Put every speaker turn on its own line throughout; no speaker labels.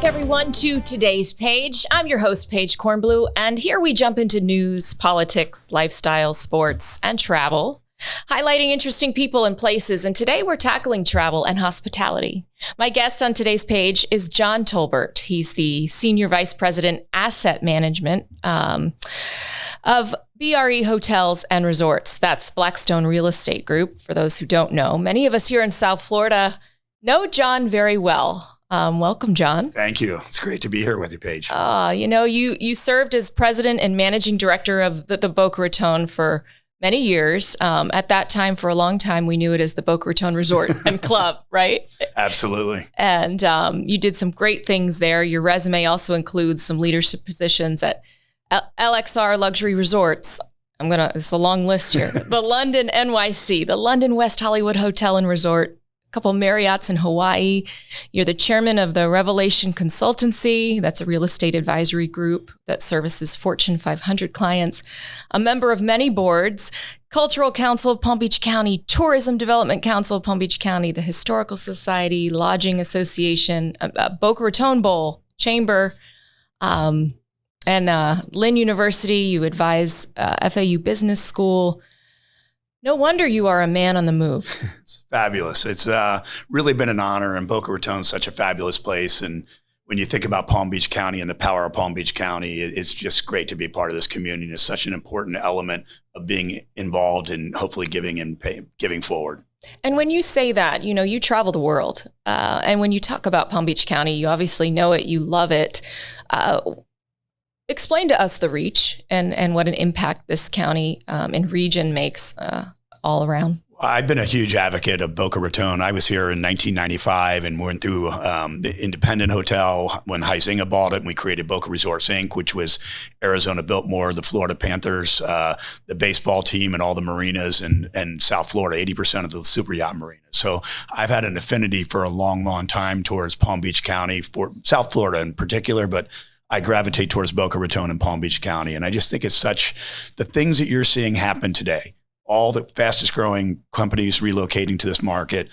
everyone to today's Page. I'm your host, Paige Kornblue, and here we jump into news, politics, lifestyle, sports, and travel, highlighting interesting people and places. And today we're tackling travel and hospitality. My guest on today's Page is John Tolbert. He's the Senior Vice President, Asset Management of BRE Hotels and Resorts. That's Blackstone Real Estate Group, for those who don't know. Many of us here in South Florida know John very well. Welcome, John.
Thank you. It's great to be here with you, Paige.
You served as president and managing director of the Boca Raton for many years. At that time, for a long time, we knew it as the Boca Raton Resort and Club, right? Absolutely. And you did some great things there. Your resume also includes some leadership positions at LXR Luxury Resorts. It's a long list here. The London NYC, the London West Hollywood Hotel and Resort, couple Marriotts in Hawaii. You're the chairman of the Revelation Consultancy. That's a real estate advisory group that services Fortune 500 clients. A member of many boards, Cultural Council of Palm Beach County, Tourism Development Council of Palm Beach County, the Historical Society, Lodging Association, Boca Raton Bowl, Chamber, and Lynn University. You advise FAU Business School. No wonder you are a man on the move.
It's fabulous. It's really been an honor, and Boca Raton is such a fabulous place. And when you think about Palm Beach County and the power of Palm Beach County, it's just great to be part of this community. It's such an important element of being involved and hopefully giving forward.
And when you say that, you travel the world. And when you talk about Palm Beach County, you obviously know it, you love it. Explain to us the reach and what an impact this county and region makes all around.
I've been a huge advocate of Boca Raton. I was here in 1995 and went through the Independent Hotel when Huizinga bought it, and we created Boca Resorts, Inc., which was Arizona Biltmore, the Florida Panthers, the baseball team, and all the marinas, and South Florida, 80% of the super yacht marinas. So I've had an affinity for a long, long time towards Palm Beach County, for South Florida in particular, but I gravitate towards Boca Raton and Palm Beach County. And I just think it's the things that you're seeing happen today, all the fastest growing companies relocating to this market,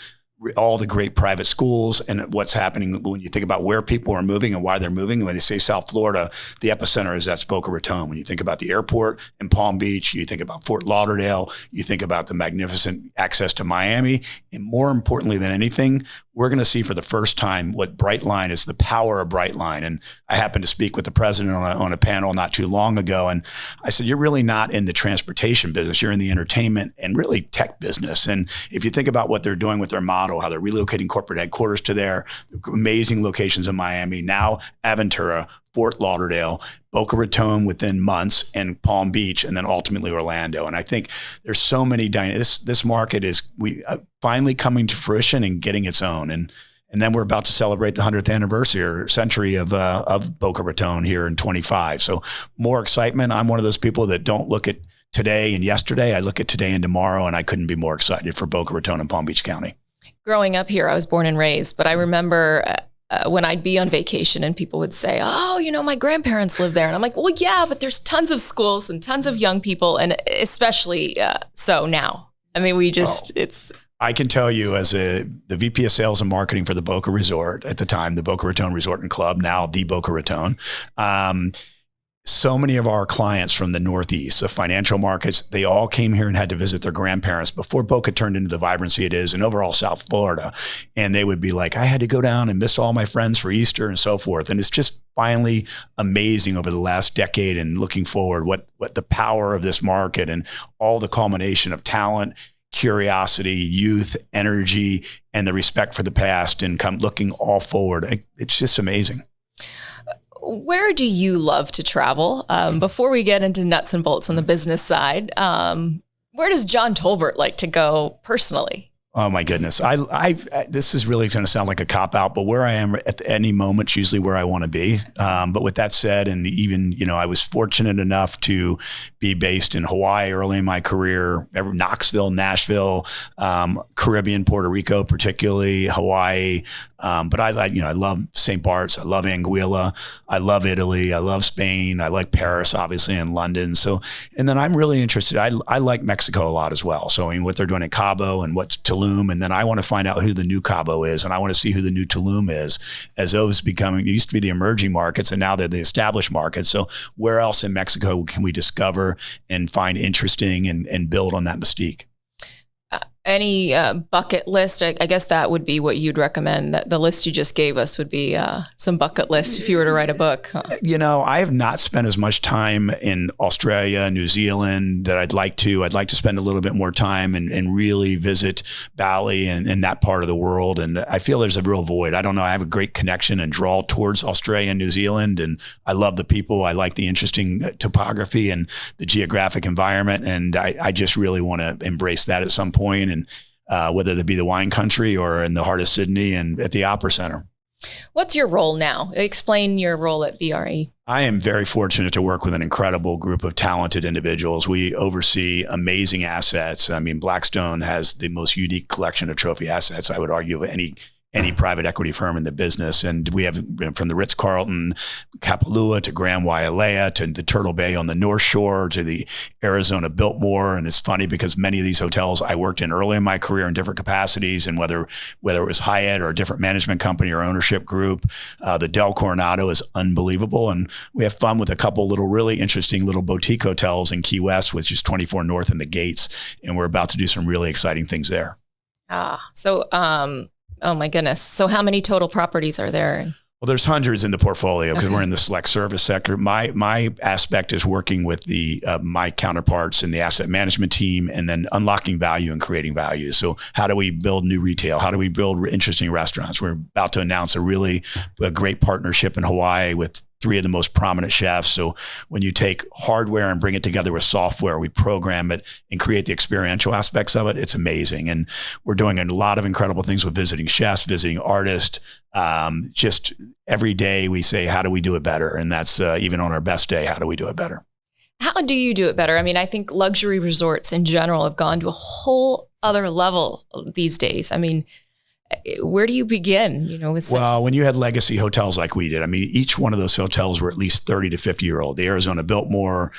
all the great private schools, and what's happening when you think about where people are moving and why they're moving. When they say South Florida, the epicenter is at Boca Raton. When you think about the airport in Palm Beach, you think about Fort Lauderdale, you think about the magnificent access to Miami, and more importantly than anything, we're going to see for the first time what Brightline is, the power of Brightline. And I happened to speak with the president on a panel not too long ago. And I said, you're really not in the transportation business. You're in the entertainment and really tech business. And if you think about what they're doing with their model, how they're relocating corporate headquarters to their amazing locations in Miami, now Aventura, Fort Lauderdale, Boca Raton within months, and Palm Beach, and then ultimately Orlando. And I think there's so many this market is finally coming to fruition and getting its own. And then we're about to celebrate the 100th anniversary or century of Boca Raton here in 25. So more excitement. I'm one of those people that don't look at today and yesterday. I look at today and tomorrow, and I couldn't be more excited for Boca Raton and Palm Beach County.
Growing up here, I was born and raised, but I remember when I'd be on vacation and people would say, my grandparents live there. And I'm like, well, yeah, but there's tons of schools and tons of young people. And especially so now. I mean,
I can tell you as the VP of Sales and Marketing for the Boca Resort at the time, the Boca Raton Resort and Club, now the Boca Raton, so many of our clients from the Northeast, the financial markets, they all came here and had to visit their grandparents before Boca turned into the vibrancy it is in overall South Florida. And they would be like, I had to go down and miss all my friends for Easter and so forth. And it's just finally amazing over the last decade and looking forward what the power of this market and all the culmination of talent, curiosity, youth, energy, and the respect for the past and looking all forward. It's just amazing.
Where do you love to travel? Before we get into nuts and bolts on the business side, where does John Tolbert like to go personally?
Oh my goodness. This is really going to sound like a cop out, but where I am at any moment is usually where I want to be. But with that said, and even, I was fortunate enough to be based in Hawaii early in my career, Knoxville, Nashville, Caribbean, Puerto Rico, particularly Hawaii. But I love St. Bart's. I love Anguilla. I love Italy. I love Spain. I like Paris, obviously, and London. So, and then I'm really interested. I like Mexico a lot as well. So, what they're doing in Cabo and what Tulum Tulum. And then I want to find out who the new Cabo is. And I want to see who the new Tulum is, as those becoming, it used to be the emerging markets and now they're the established markets. So where else in Mexico can we discover and find interesting and build on that mystique?
Any bucket list? I guess that would be what you'd recommend. That the list you just gave us would be some bucket list if you were to write a book. Huh?
I have not spent as much time in Australia, New Zealand that I'd like to. I'd like to spend a little bit more time and really visit Bali and that part of the world. And I feel there's a real void. I don't know. I have a great connection and draw towards Australia and New Zealand. And I love the people. I like the interesting topography and the geographic environment. And I just really want to embrace that at some point. And whether it be the wine country or in the heart of Sydney and at the Opera Center.
What's your role now? Explain your role at BRE.
I am very fortunate to work with an incredible group of talented individuals. We oversee amazing assets. I mean, Blackstone has the most unique collection of trophy assets, I would argue, of any private equity firm in the business. And we have from the Ritz-Carlton, Kapalua to Grand Wailea to the Turtle Bay on the North Shore to the Arizona Biltmore. And it's funny because many of these hotels I worked in early in my career in different capacities, and whether it was Hyatt or a different management company or ownership group, the Del Coronado is unbelievable. And we have fun with a couple little really interesting little boutique hotels in Key West, which is 24 North in the Gates. And we're about to do some really exciting things there.
Oh my goodness. So how many total properties are there?
Well, there's hundreds in the portfolio because we're in the select service sector. My aspect is working with my counterparts in the asset management team and then unlocking value and creating value. So how do we build new retail? How do we build interesting restaurants? We're about to announce a great partnership in Hawaii with 3 of the most prominent chefs. So when you take hardware and bring it together with software, we program it and create the experiential aspects of it. It's amazing. And we're doing a lot of incredible things with visiting chefs, visiting artists. Just every day we say, how do we do it better? And that's even on our best day, how do we do it better?
How do you do it better? I mean, I think luxury resorts in general have gone to a whole other level these days. I mean, where do you begin? Well,
when you had legacy hotels like we did, I mean, each one of those hotels were at least 30 to 50 year old. The Arizona Biltmore,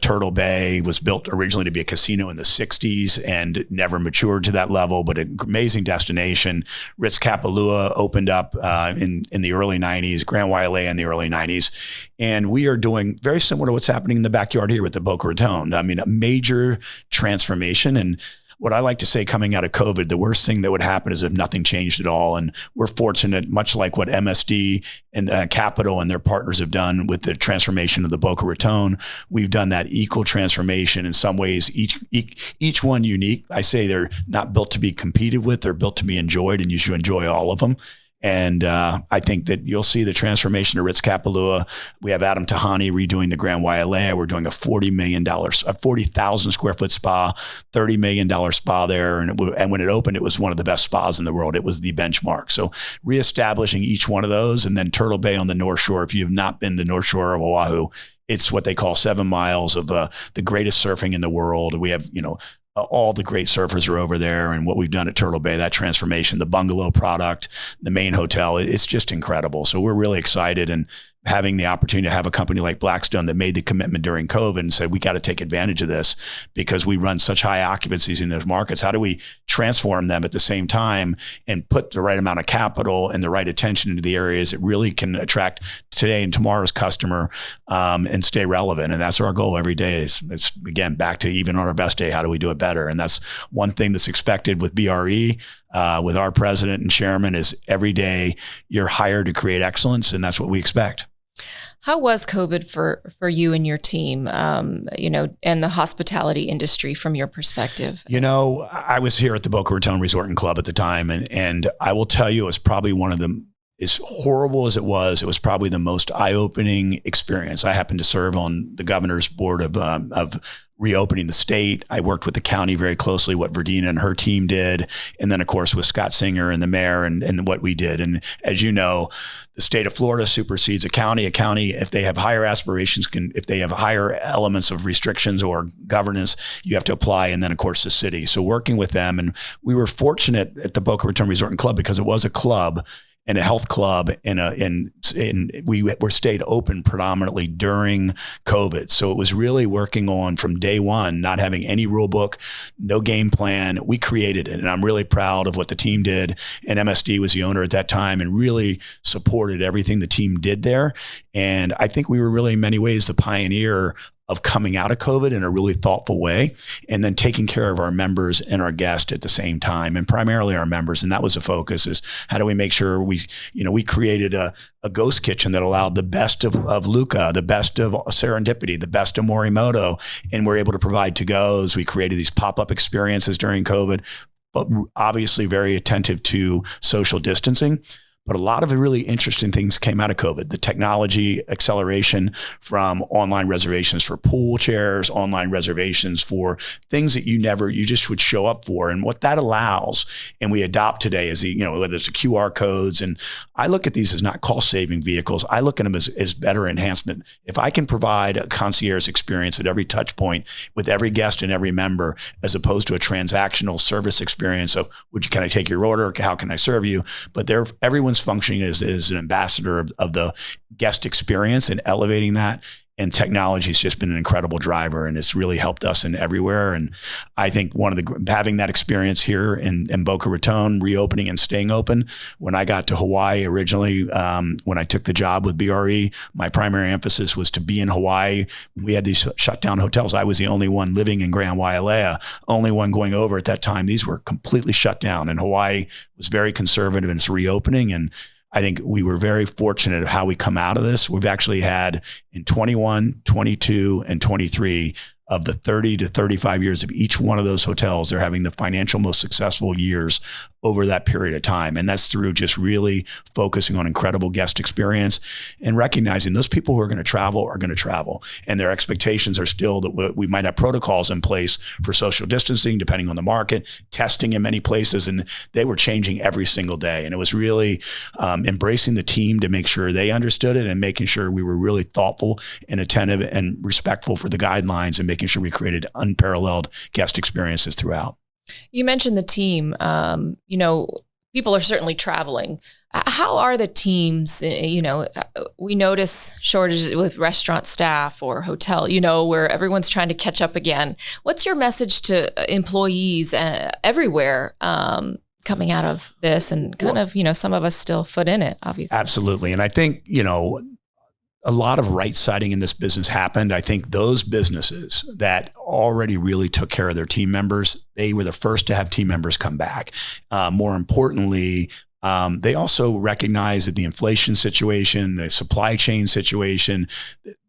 Turtle Bay was built originally to be a casino in the 60s and never matured to that level, but an amazing destination. Ritz Kapalua opened up in the early 90s, Grand Wailea in the early 90s. And we are doing very similar to what's happening in the backyard here with the Boca Raton. I mean, a major transformation. And what I like to say coming out of COVID, the worst thing that would happen is if nothing changed at all. And we're fortunate, much like what MSD and Capital and their partners have done with the transformation of the Boca Raton, we've done that equal transformation in some ways, each one unique. I say they're not built to be competed with, they're built to be enjoyed, and you should enjoy all of them. And I think that you'll see the transformation of Ritz Kapalua. We have Adam Tahani redoing the Grand Wailea. We're doing a a 40,000 square foot spa, $30 million spa there. And when it opened, it was one of the best spas in the world. It was the benchmark. So reestablishing each one of those, and then Turtle Bay on the North Shore. If you have not been to the North Shore of Oahu, it's what they call 7 miles of the greatest surfing in the world. We have, all the great surfers are over there, and what we've done at Turtle Bay, that transformation, the bungalow product, the main hotel, it's just incredible. So we're really excited, and having the opportunity to have a company like Blackstone that made the commitment during COVID and said, we got to take advantage of this because we run such high occupancies in those markets. How do we transform them at the same time and put the right amount of capital and the right attention into the areas that really can attract today and tomorrow's customer and stay relevant? And that's our goal every day. It's again, back to even on our best day, how do we do it better? And that's one thing that's expected with BRE. With our president and chairman is every day you're hired to create excellence, and that's what we expect.
How was COVID for you and your team, and the hospitality industry from your perspective?
I was here at the Boca Raton Resort and Club at the time, and I will tell you, it was probably one of the, as horrible as it was probably the most eye-opening experience. I happened to serve on the governor's board of reopening the state. I worked with the county very closely, what Verdina and her team did. And then of course with Scott Singer and the mayor and what we did. And as you know, the state of Florida supersedes a county. A county, if they have higher aspirations, if they have higher elements of restrictions or governance, you have to apply. And then of course the city. So working with them, and we were fortunate at the Boca Raton Resort and Club because it was a club. and a health club and we were stayed open predominantly during COVID. So it was really working on from day one, not having any rule book, no game plan. We created it. And I'm really proud of what the team did. And MSD was the owner at that time and really supported everything the team did there. And I think we were really in many ways the pioneer of coming out of COVID in a really thoughtful way, and then taking care of our members and our guests at the same time, and primarily our members. And that was the focus: is how do we make sure we created a ghost kitchen that allowed the best of Luca, the best of Serendipity, the best of Morimoto, and we're able to provide to-goes. We created these pop-up experiences during COVID, but obviously very attentive to social distancing. But a lot of really interesting things came out of COVID. The technology acceleration from online reservations for pool chairs, online reservations for things that you just would show up for. And what that allows, and we adopt today, is whether it's the QR codes. And I look at these as not cost saving vehicles. I look at them as better enhancement. If I can provide a concierge experience at every touch point with every guest and every member, as opposed to a transactional service experience of, can I take your order? How can I serve you? But everyone's functioning as an ambassador of the guest experience and elevating that. And technology has just been an incredible driver, and it's really helped us in everywhere. And I think having that experience here in Boca Raton, reopening and staying open. When I got to Hawaii originally, when I took the job with BRE, my primary emphasis was to be in Hawaii. We had these shut down hotels. I was the only one living in Grand Wailea, only one going over at that time. These were completely shut down, and Hawaii was very conservative in its reopening. And I think we were very fortunate of how we come out of this. We've actually had in 21, 22, and 23 of the 30 to 35 years of each one of those hotels, they're having the financial most successful years over that period of time. And that's through just really focusing on incredible guest experience and recognizing those people who are going to travel are going to travel. And their expectations are still that we might have protocols in place for social distancing, depending on the market, testing in many places. And they were changing every single day. And it was really embracing the team to make sure they understood it and making sure we were really thoughtful and attentive and respectful for the guidelines and making sure we created unparalleled guest experiences throughout.
You mentioned the team. People are certainly traveling. How are the teams? We notice shortages with restaurant staff or hotel, where everyone's trying to catch up again. What's your message to employees everywhere coming out of this and some of us still foot in it, obviously?
Absolutely. And I think, a lot of right siding in this business happened. I think those businesses that already really took care of their team members, they were the first to have team members come back. More importantly, they also recognize that the inflation situation, the supply chain situation,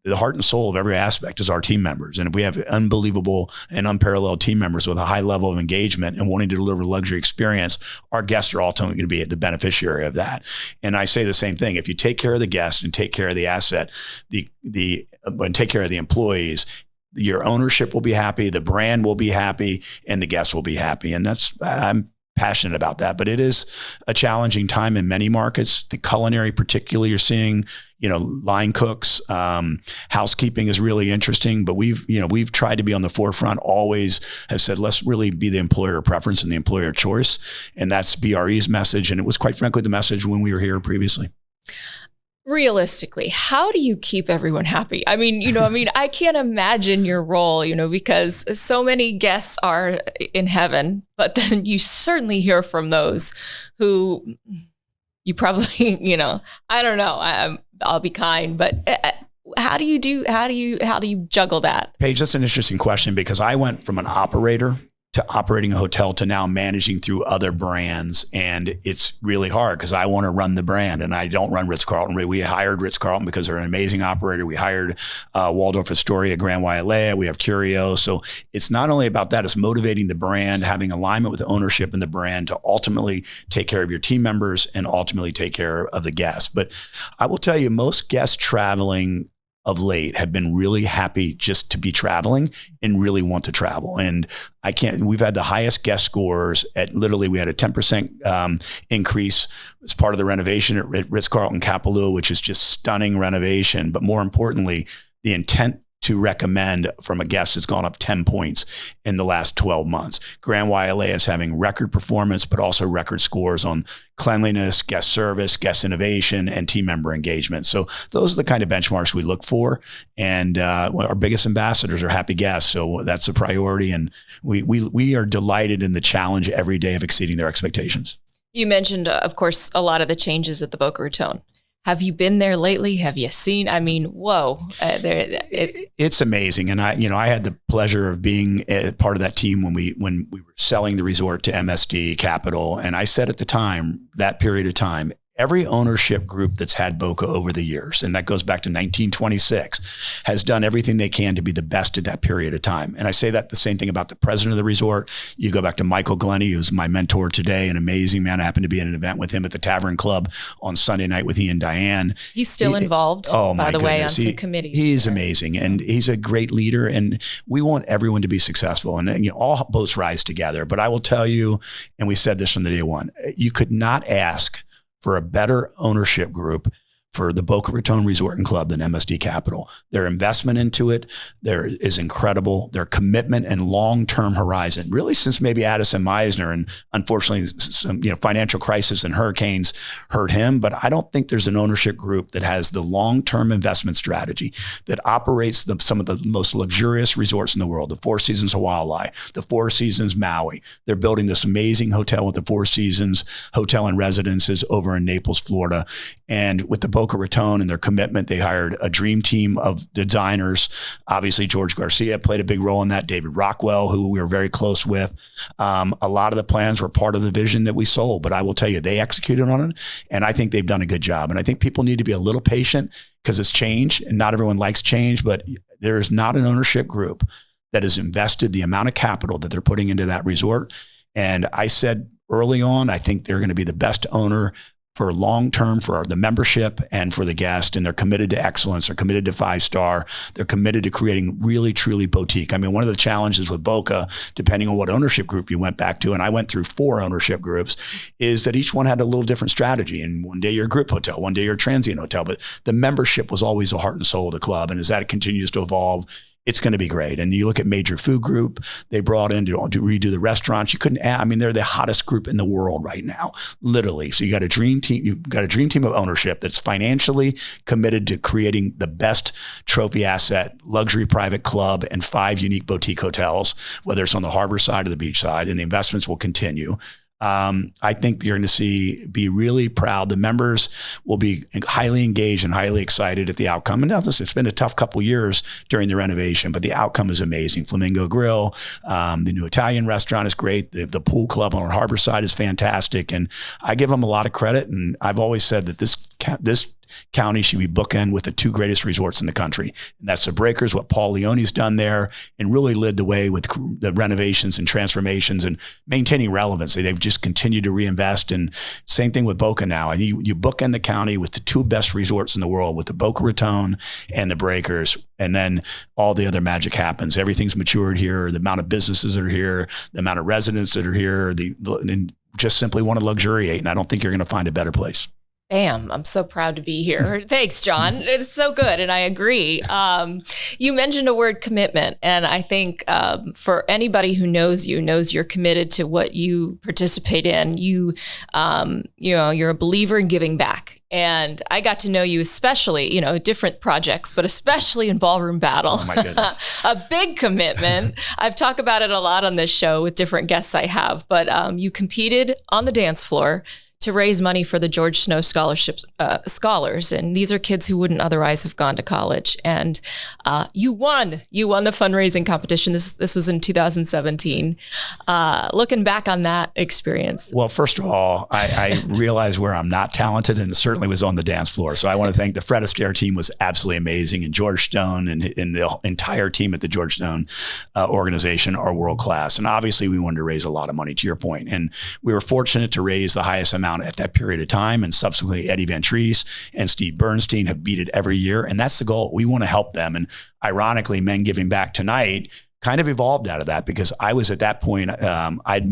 the heart and soul of every aspect is our team members. And if we have unbelievable and unparalleled team members with a high level of engagement and wanting to deliver luxury experience, our guests are ultimately going to be the beneficiary of that. And I say the same thing. If you take care of the guest and take care of the asset, and take care of the employees, your ownership will be happy, the brand will be happy, and the guests will be happy. And I'm passionate about that, but it is a challenging time in many markets. The culinary, particularly, you're seeing, line cooks, housekeeping is really interesting, but we've tried to be on the forefront, always have said, let's really be the employer preference and the employer choice. And that's BRE's message. And it was quite frankly, the message when we were here previously.
Realistically, how do you keep everyone happy? I can't imagine your role, because so many guests are in heaven, but then you certainly hear from those who you probably, I don't know, I'll be kind, but how do you juggle that?
Paige, that's an interesting question, because I went from an operator to operating a hotel to now managing through other brands. And it's really hard because I want to run the brand and I don't run Ritz-Carlton. We hired Ritz-Carlton because they're an amazing operator. We hired Waldorf Astoria, Grand Wailea. We have Curio. So it's not only about that, it's motivating the brand, having alignment with the ownership in the brand to ultimately take care of your team members and ultimately take care of the guests. But I will tell you, most guests traveling of late have been really happy just to be traveling and really want to travel. And we've had the highest guest scores we had a 10% increase as part of the renovation at Ritz-Carlton Kapalua, which is just stunning renovation. But more importantly, the intent to recommend from a guest has gone up 10 points in the last 12 months. Grand Wailea is having record performance, but also record scores on cleanliness, guest service, guest innovation, and team member engagement. So those are the kind of benchmarks we look for. And our biggest ambassadors are happy guests. So that's a priority. And we are delighted in the challenge every day of exceeding their expectations.
You mentioned, of course, a lot of the changes at the Boca Raton. Have you been there lately? Have you seen? I mean, whoa!
It's amazing, and I had the pleasure of being a part of that team when we were selling the resort to MSD Capital. And I said at the time, that period of time, every ownership group that's had Boca over the years, and that goes back to 1926, has done everything they can to be the best at that period of time. And I say that the same thing about the president of the resort. You go back to Michael Glenny, who's my mentor today, an amazing man. I happened to be at an event with him at the Tavern Club on Sunday night with he and Diane.
He's still involved, by the way, on some committees.
He's amazing, and he's a great leader, and we want everyone to be successful. And all boats rise together. But I will tell you, and we said this from the day one, you could not ask for a better ownership group for the Boca Raton Resort and Club than MSD Capital. Their investment into it is incredible. Their commitment and long-term horizon, really since maybe Addison Meisner, and unfortunately some financial crisis and hurricanes hurt him. But I don't think there's an ownership group that has the long-term investment strategy that operates some of the most luxurious resorts in the world, the Four Seasons Hawaii, the Four Seasons Maui. They're building this amazing hotel with the Four Seasons Hotel and Residences over in Naples, Florida. And with the Boca Raton and their commitment, they hired a dream team of designers. Obviously, George Garcia played a big role in that. David Rockwell, who we were very close with. A lot of the plans were part of the vision that we sold, but I will tell you, they executed on it, and I think they've done a good job. And I think people need to be a little patient because it's change, and not everyone likes change, but there is not an ownership group that has invested the amount of capital that they're putting into that resort. And I said early on, I think they're going to be the best owner for long-term for the membership and for the guest. And they're committed to excellence. They're committed to 5-star. They're committed to creating really, truly boutique. I mean, one of the challenges with Boca, depending on what ownership group you went back to, and I went through 4 ownership groups, is that each one had a little different strategy. And one day you're a group hotel, one day you're a transient hotel, but the membership was always the heart and soul of the club. And as that continues to evolve, it's going to be great. And you look at Major Food Group, they brought in to redo the restaurants. You couldn't add, I mean, they're the hottest group in the world right now, literally. So you got a dream team, you've got a dream team of ownership that's financially committed to creating the best trophy asset, luxury private club, and 5 unique boutique hotels, whether it's on the harbor side or the beach side, and the investments will continue. I think you're going to be really proud. The members will be highly engaged and highly excited at the outcome. And now listen, it's been a tough couple years during the renovation, but the outcome is amazing. Flamingo Grill, the new Italian restaurant is great. The pool club on the harbor side is fantastic. And I give them a lot of credit. And I've always said that this county should be bookend with the 2 greatest resorts in the country. And that's the Breakers, what Paul Leone's done there, and really led the way with the renovations and transformations and maintaining relevancy. They've just continued to reinvest. And same thing with Boca now. And you bookend the county with the 2 best resorts in the world, with the Boca Raton and the Breakers. And then all the other magic happens. Everything's matured here. The amount of businesses that are here, the amount of residents that are here, and just simply want to luxuriate. And I don't think you're going to find a better place.
Bam. I'm so proud to be here. Thanks, John. It's so good. And I agree. You mentioned a word, commitment. And I think for anybody who knows you, knows you're committed to what you participate in. You're a believer in giving back. And I got to know you especially, different projects, but especially in Ballroom Battle.
Oh my goodness.
A big commitment. I've talked about it a lot on this show with different guests I have, but you competed on the dance floor to raise money for the George Snow Scholarships scholars. And these are kids who wouldn't otherwise have gone to college. And you won the fundraising competition. This was in 2017. Looking back on that experience.
Well, first of all, I realized where I'm not talented, and it certainly was on the dance floor. So I want to thank the Fred Astaire team, was absolutely amazing. And George Stone and the entire team at the George Stone organization are world class. And obviously we wanted to raise a lot of money, to your point. And we were fortunate to raise the highest amount at that period of time. And subsequently, Eddie Van Treese and Steve Bernstein have beat it every year. And that's the goal. We want to help them. And ironically, Men Giving Back tonight kind of evolved out of that because I was at that point, I'd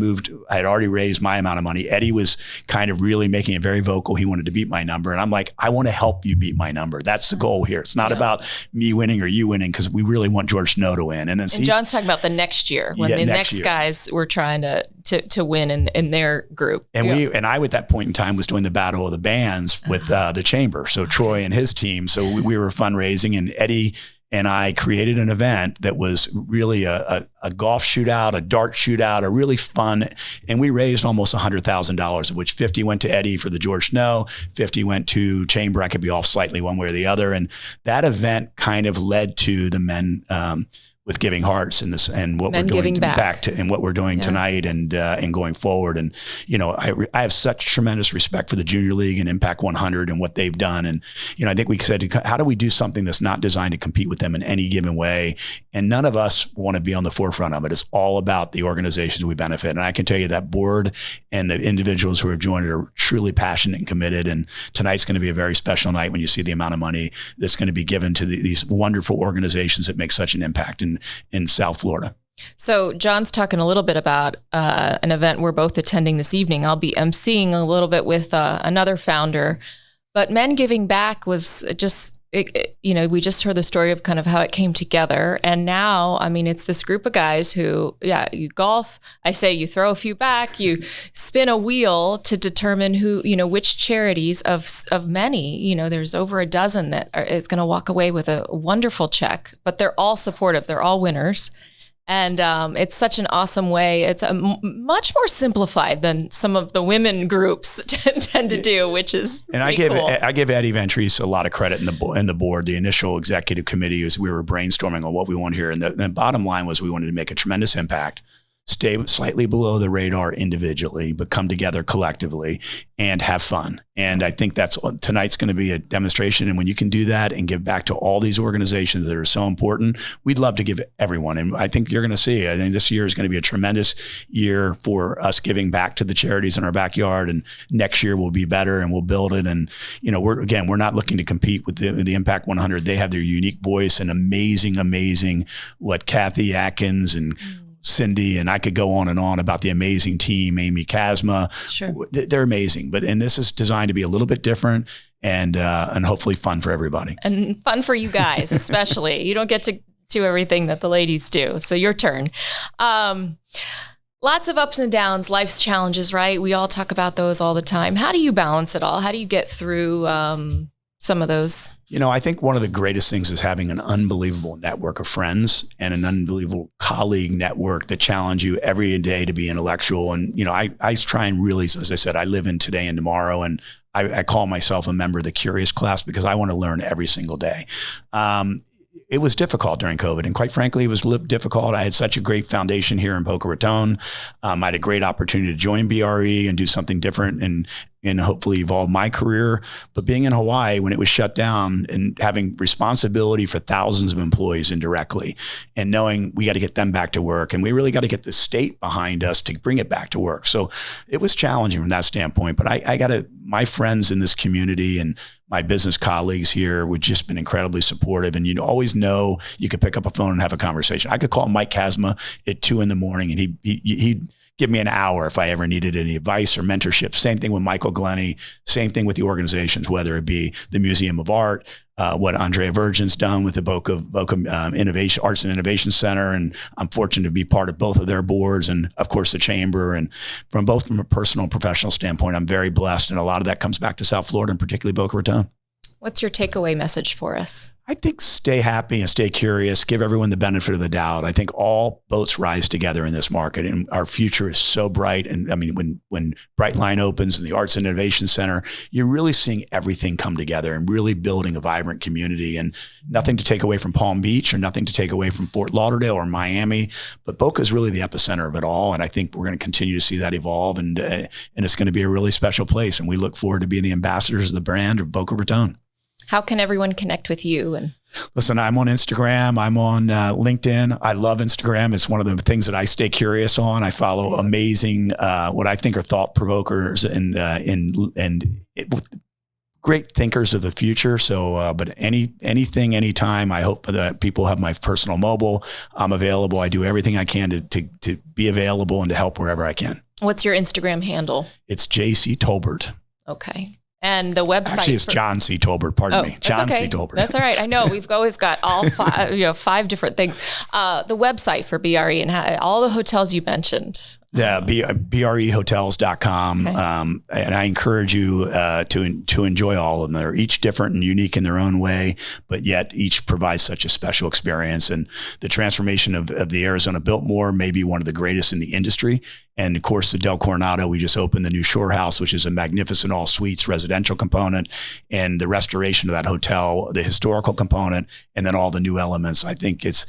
already raised my amount of money. Eddie was kind of really making it very vocal. He wanted to beat my number. And I'm like, I want to help you beat my number. That's the goal here. It's not about me winning or you winning because we really want George Snow to win. And then
John's talking about the next year when the next guys were trying to win in their group.
And I, at that point in time, was doing the battle of the bands with the chamber. So Troy and his team. So we were fundraising, and Eddie and I created an event that was really a golf shootout, a dart shootout, a really fun. And we raised almost $100,000, of which 50 went to Eddie for the George Snow, 50 went to chamber. I could be off slightly one way or the other. And that event kind of led to the men, with Giving Hearts and what we're doing back to, and what we're doing tonight and going forward. And, I have such tremendous respect for the Junior League and Impact 100 and what they've done. And, I think we said, how do we do something that's not designed to compete with them in any given way? And none of us want to be on the forefront of it. It's all about the organizations we benefit. And I can tell you that board and the individuals who have joined it are truly passionate and committed. And tonight's going to be a very special night when you see the amount of money that's going to be given to these wonderful organizations that make such an impact in South Florida.
So John's talking a little bit about an event we're both attending this evening. I'll be emceeing a little bit with another founder, but Men Giving Back was just, we just heard the story of kind of how it came together. And now, it's this group of guys who, you golf. I say you throw a few back, you spin a wheel to determine who, which charities of many, there's over a dozen that is going to walk away with a wonderful check, but they're all supportive. They're all winners. And it's such an awesome way. It's much more simplified than some of the women groups tend to do, which is
cool. I give Eddie Ventris a lot of credit in the board. The initial executive committee was we were brainstorming on what we want here, and the bottom line was we wanted to make a tremendous impact, stay slightly below the radar individually, but come together collectively and have fun. And I think tonight's going to be a demonstration. And when you can do that and give back to all these organizations that are so important, we'd love to give everyone. And I think you're going to see, I think this year is going to be a tremendous year for us giving back to the charities in our backyard. And next year will be better and we'll build it. And, we're not looking to compete with the Impact 100. They have their unique voice and amazing, what Kathy Atkins and Cindy, and I could go on and on about the amazing team, Amy Kazma. Sure. They're amazing. And this is designed to be a little bit different and hopefully fun for everybody. And
fun for you guys, especially. You don't get to do everything that the ladies do. So your turn. Lots of ups and downs, life's challenges, right? We all talk about those all the time. How do you balance it all? How do you get through some of those?
I think one of the greatest things is having an unbelievable network of friends and an unbelievable colleague network that challenge you every day to be intellectual. And, I try and really, as I said, I live in today and tomorrow, and I call myself a member of the Curious class because I want to learn every single day. It was difficult during COVID. And quite frankly, it was difficult. I had such a great foundation here in Boca Raton. I had a great opportunity to join BRE and do something different and hopefully evolve my career. But being in Hawaii when it was shut down and having responsibility for thousands of employees indirectly and knowing we got to get them back to work and we really got to get the state behind us to bring it back to work. So it was challenging from that standpoint. But my friends in this community and my business colleagues here would just been incredibly supportive. And you always know you could pick up a phone and have a conversation. I could call Mike Kazma at 2 a.m. and he'd give me an hour if I ever needed any advice or mentorship. Same thing with Michael Glenny. Same thing with the organizations, whether it be the Museum of Art, what Andrea Virgin's done with the Boca Innovation Arts and Innovation Center. And I'm fortunate to be part of both of their boards and of course the chamber. And from a personal and professional standpoint, I'm very blessed. And a lot of that comes back to South Florida and particularly Boca Raton.
What's your takeaway message for us?
I think stay happy and stay curious, give everyone the benefit of the doubt. I think all boats rise together in this market and our future is so bright. And when Brightline opens and the Arts and Innovation Center, you're really seeing everything come together and really building a vibrant community. And nothing to take away from Palm Beach or nothing to take away from Fort Lauderdale or Miami, but Boca is really the epicenter of it all. And I think we're going to continue to see that evolve and it's going to be a really special place. And we look forward to being the ambassadors of the brand of Boca Raton.
How can everyone connect with you?
Listen, I'm on Instagram. I'm on LinkedIn. I love Instagram. It's one of the things that I stay curious on. I follow amazing, what I think are thought provokers and great thinkers of the future. So, but anything, anytime, I hope that people have my personal mobile. I'm available. I do everything I can to be available and to help wherever I can.
What's your Instagram handle?
It's JC Tolbert.
Okay. And the website.
Actually, it's John C. Tolbert. Pardon me. John C. Tolbert.
That's all right. I know we've always got all five different things. The website for BRE and all the hotels you mentioned.
Yeah, BREHotels.com.
Okay.
And I encourage you to enjoy all of them. They're each different and unique in their own way, but yet each provides such a special experience. And the transformation of the Arizona Biltmore may be one of the greatest in the industry. And of course, the Del Coronado, we just opened the new Shore House, which is a magnificent all suites residential component, and the restoration of that hotel, the historical component, and then all the new elements. I think it's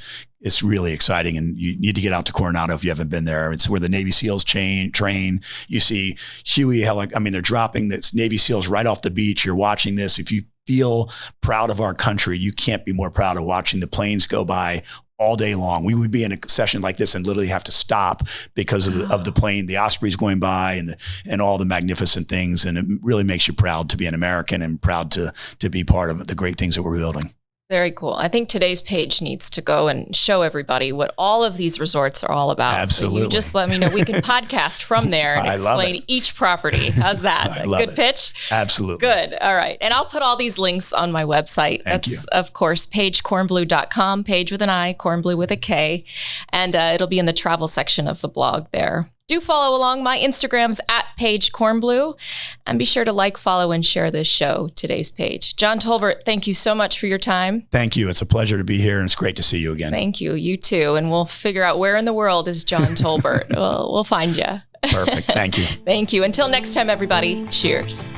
really exciting, and you need to get out to Coronado if you haven't been there. It's where the Navy SEALs train. You see Huey, they're dropping this Navy SEALs right off the beach. You're watching this. If you feel proud of our country, you can't be more proud of watching the planes go by all day long. We would be in a session like this and literally have to stop because of the plane, the Ospreys going by and all the magnificent things. And it really makes you proud to be an American and proud to be part of the great things that we're building.
Very cool. I think today's page needs to go and show everybody what all of these resorts are all about.
Absolutely.
So you just let me know. We can podcast from there and explain each property. How's that? Good pitch?
Absolutely.
Good. All right. And I'll put all these links on my website.
Thank you.
Of course, PaigeKornblue.com, Paige with an I, Kornblue with a K. And it'll be in the travel section of the blog there. Do follow along. My Instagram's at Paige Kornblue. And be sure to like, follow, and share this show, Today's Page. John Tolbert, thank you so much for your time.
Thank you. It's a pleasure to be here, and it's great to see you again.
Thank you. You too. And we'll figure out where in the world is John Tolbert. We'll find you.
Perfect. Thank you.
Thank you. Until next time, everybody. Cheers.